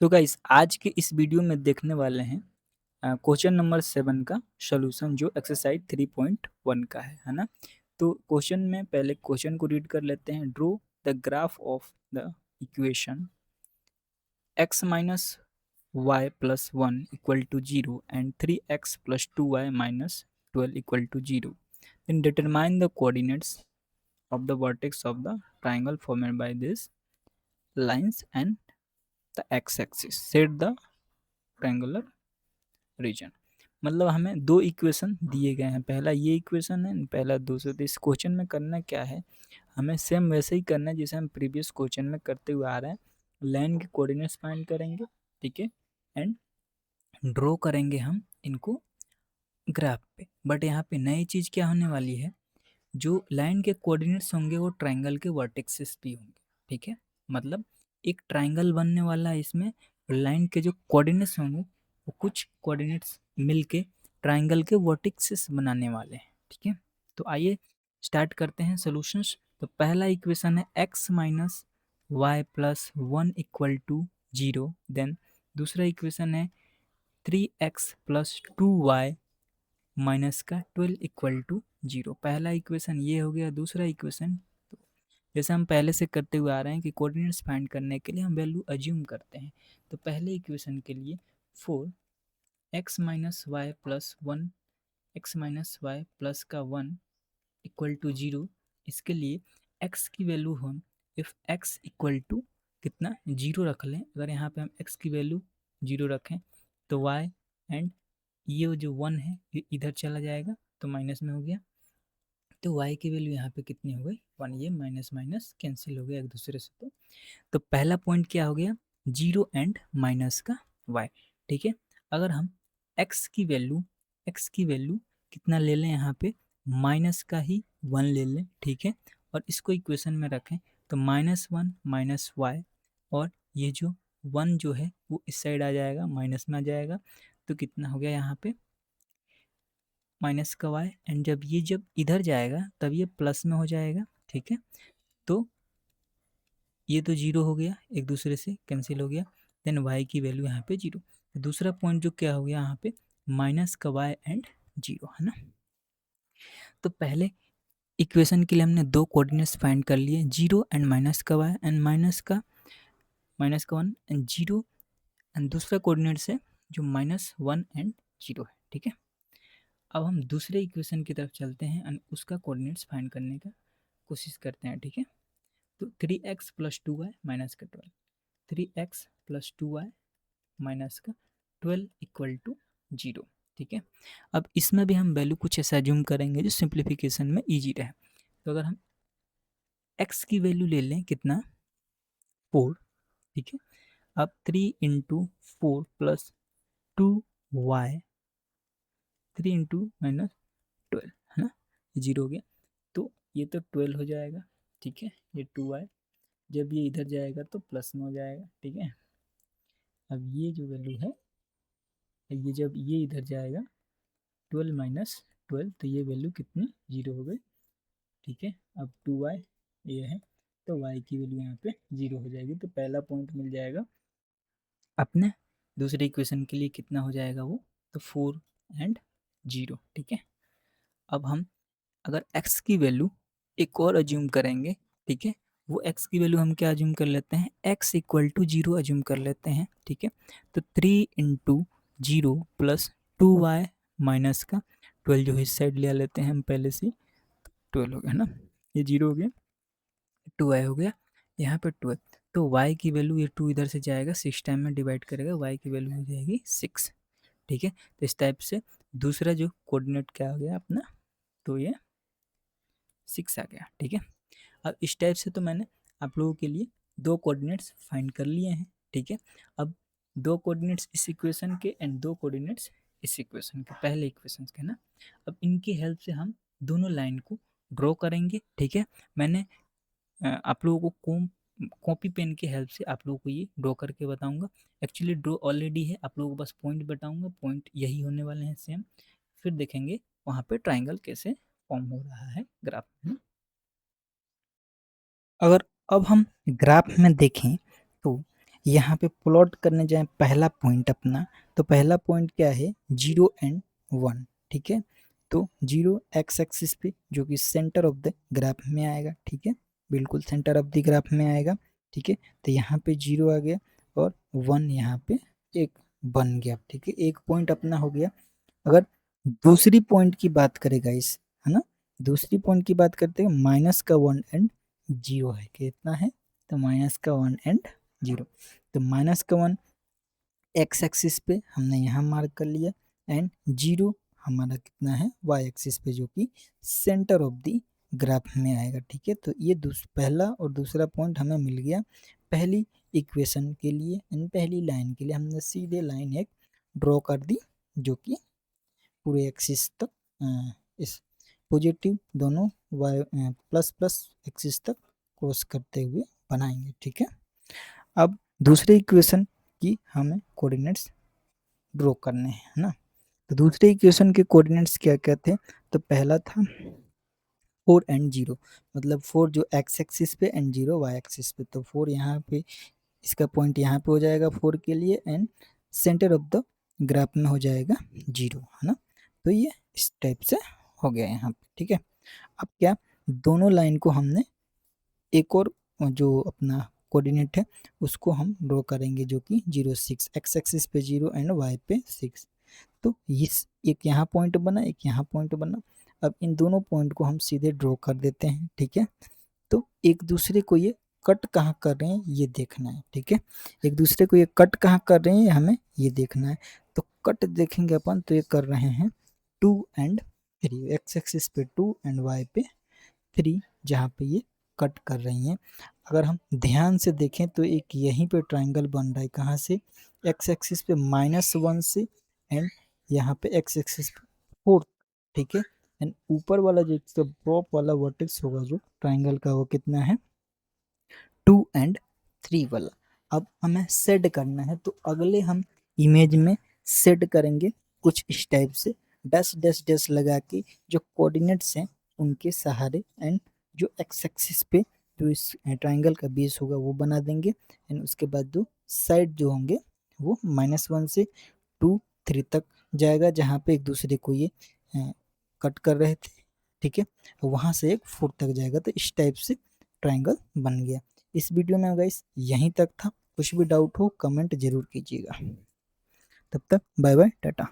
तो गाइस आज के इस वीडियो में देखने वाले हैं क्वेश्चन नंबर 7 का सॉल्यूशन जो एक्सरसाइज 3.1 का है ना। तो क्वेश्चन में पहले क्वेश्चन को रीड कर लेते हैं। Draw the graph of the equation x minus y plus 1 equal to 0 and 3x plus 2y minus 12 equal to 0। Then determine the coordinates of the vertex of the triangle formed by these lines and the x-axis. Set the triangular region। मतलब हमें दो equation दिए गए हैं, पहला ये equation है, पहला दूसरा। तो इस क्वेश्चन में करना क्या है, हमें सेम वैसे ही करना है जैसे हम प्रीवियस क्वेश्चन में करते हुए आ रहे हैं। लाइन के कोऑर्डिनेट्स फाइंड करेंगे, ठीक है, एंड ड्रॉ करेंगे हम इनको ग्राफ पे। बट यहाँ पे नई चीज़ क्या होने वाली है, जो लाइन के कोऑर्डिनेट्स होंगे वो ट्राइंगल के वर्टेक्सेस भी होंगे, ठीक है। मतलब एक ट्राइंगल बनने वाला है, इसमें लाइन के जो कोऑर्डिनेट्स होंगे वो कुछ कोऑर्डिनेट्स मिलके ट्राइंगल के वर्टेक्सेस बनाने वाले हैं, ठीक है। तो आइए स्टार्ट करते हैं सॉल्यूशंस। तो पहला इक्वेशन है x minus y plus 1 equal to 0। Then दूसरा इक्वेशन है 3x प्लस 2y माइनस का 12 इक्वल टू 0। पहला इक्वेशन ये हो गया। दूसरा इक्वेशन तो जैसे हम पहले से करते हुए आ रहे हैं कि कोऑर्डिनेट्स फाइंड करने के लिए हम वैल्यू अज्यूम करते हैं। तो पहले इक्वेशन के लिए 4x minus y plus 1 x minus y plus का 1 इक्वल टू 0। इसके लिए x की वैल्यू हम इफ x इक्वल टू कितना 0 रख लें। अगर यहाँ पे हम x की वैल्यू 0 रखें तो y एंड ये जो 1 है ये इधर चला जाएगा तो माइनस में हो गया। तो y की वैल्यू यहाँ पे कितनी हो गई 1। ये माइनस माइनस कैंसिल हो गया एक दूसरे से। तो पहला पॉइंट क्या हो गया 0 एंड माइनस का y, ठीक है। अगर हम x की वैल्यू कितना ले लें, यहाँ पे माइनस का ही 1 ले लें, ठीक है, और इसको इक्वेशन में रखें तो -1 माइनस वाई, और ये जो 1 जो है वो इस साइड आ जाएगा, माइनस में आ जाएगा। तो कितना हो गया यहाँ पे माइनस का वाई, एंड जब इधर जाएगा तब ये प्लस में हो जाएगा, ठीक है। तो ये तो 0 हो गया, एक दूसरे से कैंसिल हो गया। देन y की वैल्यू यहाँ पे 0। दूसरा पॉइंट जो क्या हो गया यहाँ पे माइनस का y एंड 0, है ना। तो पहले इक्वेशन के लिए हमने दो कोऑर्डिनेट्स फाइंड कर लिए, 0 एंड माइनस का y एंड माइनस का 1 एंड 0, एंड दूसरा कोऑर्डिनेट है जो -1 एंड 0 है, ठीक है। अब हम दूसरे इक्वेशन की तरफ चलते हैं एंड उसका कोऑर्डिनेट्स फाइंड करने का कोशिश करते हैं, ठीक है। तो 3x प्लस 2y माइनस का 12, 3x प्लस 2y माइनस का 12 इक्वल टू 0, ठीक है। अब इसमें भी हम वैल्यू कुछ ऐसा ज्यूम करेंगे जो सिंप्लीफिकेशन में इजी रहे। तो अगर हम x की वैल्यू ले लें कितना 4, ठीक है। अब 3 into 4 plus 2y, 3 into minus 12, है ना, 0 हो गया। तो ये तो 12 हो जाएगा, ठीक है। ये 2y जब ये इधर जाएगा तो प्लस में हो जाएगा, ठीक है। अब ये जो वैल्यू है ये जब ये इधर जाएगा 12 माइनस 12 तो ये वैल्यू कितनी 0 हो गई, ठीक है। अब 2y ये है तो y की वैल्यू यहाँ पे 0 हो जाएगी। तो पहला पॉइंट मिल जाएगा अपने। दूसरे इक्वेशन के लिए कितना हो जाएगा वो, तो 4 एंड 0, ठीक है। अब हम अगर x की वैल्यू एक और अज्यूम करेंगे, ठीक है, वो x की वैल्यू हम क्या अज्यूम कर लेते हैं, x इक्वल टू 0 अज्यूम कर लेते हैं, ठीक है। तो 3 इंटू 0 प्लस 2y माइनस का 12 जो इस साइड ले लेते हैं हम पहले से, 12 हो गया ना, ये 0 हो गया, 2y हो गया यहाँ पे 12। तो y की वैल्यू ये 2 इधर से जाएगा 6 टाइम में डिवाइड करेगा, y की वैल्यू हो जाएगी 6, ठीक है। तो इस टाइप से दूसरा जो कोऑर्डिनेट क्या हो गया अपना, तो ये 6 आ गया, ठीक है। अब इस टाइप से तो मैंने आप लोगों के लिए दो कोऑर्डिनेट्स फाइंड कर लिए हैं, ठीक है। अब दो कोऑर्डिनेट्स इस इक्वेशन के एंड दो कोऑर्डिनेट्स इस इक्वेशन के, पहले इक्वेशन के ना। अब इनकी हेल्प से हम दोनों लाइन को ड्रॉ करेंगे, ठीक है। मैंने आप लोगों को कॉपी पेन की हेल्प से आप लोगों को ये ड्रॉ करके बताऊंगा। एक्चुअली ड्रॉ ऑलरेडी है, आप लोगों को बस पॉइंट बताऊंगा, पॉइंट यही होने वाले हैं सेम। फिर देखेंगे वहाँ पे ट्राइंगल कैसे फॉर्म हो रहा है ग्राफ में। अगर अब हम ग्राफ में देखें तो यहाँ पे प्लॉट करने जाएं पहला पॉइंट अपना, तो पहला पॉइंट क्या है 0 एंड 1, ठीक है। तो 0 एक्स एक्सिस पे जो कि सेंटर ऑफ द ग्राफ में आएगा, ठीक है, बिल्कुल सेंटर ऑफ द ग्राफ में आएगा, ठीक है। तो यहाँ पे 0 आ गया और 1 यहाँ पे एक बन गया, ठीक है, एक पॉइंट अपना हो गया। अगर दूसरी पॉइंट की बात करेगा इस, है ना, दूसरी पॉइंट की बात करते हैं, माइनस का 1 एंड 0 है, कितना है, तो माइनस का 1 एंड 0, तो माइनस का 1 एक्स एक्सिस पे हमने यहाँ मार्क कर लिया एंड 0 हमारा कितना है वाई एक्सिस पे, जो कि सेंटर ऑफ द ग्राफ में आएगा, ठीक है। तो ये पहला और दूसरा पॉइंट हमें मिल गया पहली इक्वेशन के लिए एंड पहली लाइन के लिए। हमने सीधे लाइन एक ड्रॉ कर दी जो कि पूरे एक्सिस तक इस पॉजिटिव दोनों वाई प्लस प्लस एक्सिस तक क्रॉस करते हुए बनाएंगे, ठीक है। अब दूसरे इक्वेशन की हमें कोऑर्डिनेट्स ड्रॉ करने हैं, है ना। तो दूसरे इक्वेशन के कोऑर्डिनेट्स क्या क्या थे, तो पहला था 4 एंड 0, मतलब 4 जो एक्स एक्सिस पे एंड 0 वाई एक्सिस पे, तो 4 यहाँ पे इसका पॉइंट यहाँ पे हो जाएगा 4 के लिए and centre of the graph में हो जाएगा 0, है ना। तो ये इस टाइप से हो गया यहाँ पे, ठीक है। अब क्या, दोनों लाइन को हमने एक और जो अपना कोऑर्डिनेट है उसको हम ड्रॉ करेंगे जो कि 0 6, एक्स एक्सिस पे 0 एंड वाई पे 6। तो इस एक यहाँ पॉइंट बना, एक यहाँ पॉइंट बना। अब इन दोनों पॉइंट को हम सीधे ड्रॉ कर देते हैं, ठीक है। तो एक दूसरे को ये कट कहाँ कर रहे हैं ये देखना है, ठीक है, एक दूसरे को ये कट कहाँ कर रहे हैं हमें ये देखना है। तो कट देखेंगे अपन, तो ये कर रहे हैं 2 एंड 3, एक्स एक्सिस पे 2 एंड वाई पे 3, जहाँ पे ये कट कर रही हैं। अगर हम ध्यान से देखें तो एक यहीं पे ट्राइंगल बन रहा है, कहाँ से, एक्स एक्सिस पे -1 से एंड यहाँ पे एक्स एक्सिस पे 4, ठीक है। एंड ऊपर वाला जो टॉप वाला वर्टेक्स होगा जो ट्राइंगल का, वो कितना है 2 एंड 3 वाला। अब हमें सेट करना है, तो अगले हम इमेज में सेट करेंगे कुछ इस टाइप से, डैश डैश डैश लगा के जो कोऑर्डिनेट्स हैं उनके सहारे, एंड जो एक्स एक्सिस पे जो इस ट्राइंगल का बेस होगा वो बना देंगे एंड उसके बाद जो साइड जो होंगे वो -1 से 2 3 तक जाएगा, जहाँ पे एक दूसरे को ये कट कर रहे थे, ठीक है, वहाँ से एक 4 तक जाएगा। तो इस टाइप से ट्राइंगल बन गया। इस वीडियो में गाइस यहीं तक था, कुछ भी डाउट हो कमेंट जरूर कीजिएगा। तब तक बाय बाय टाटा।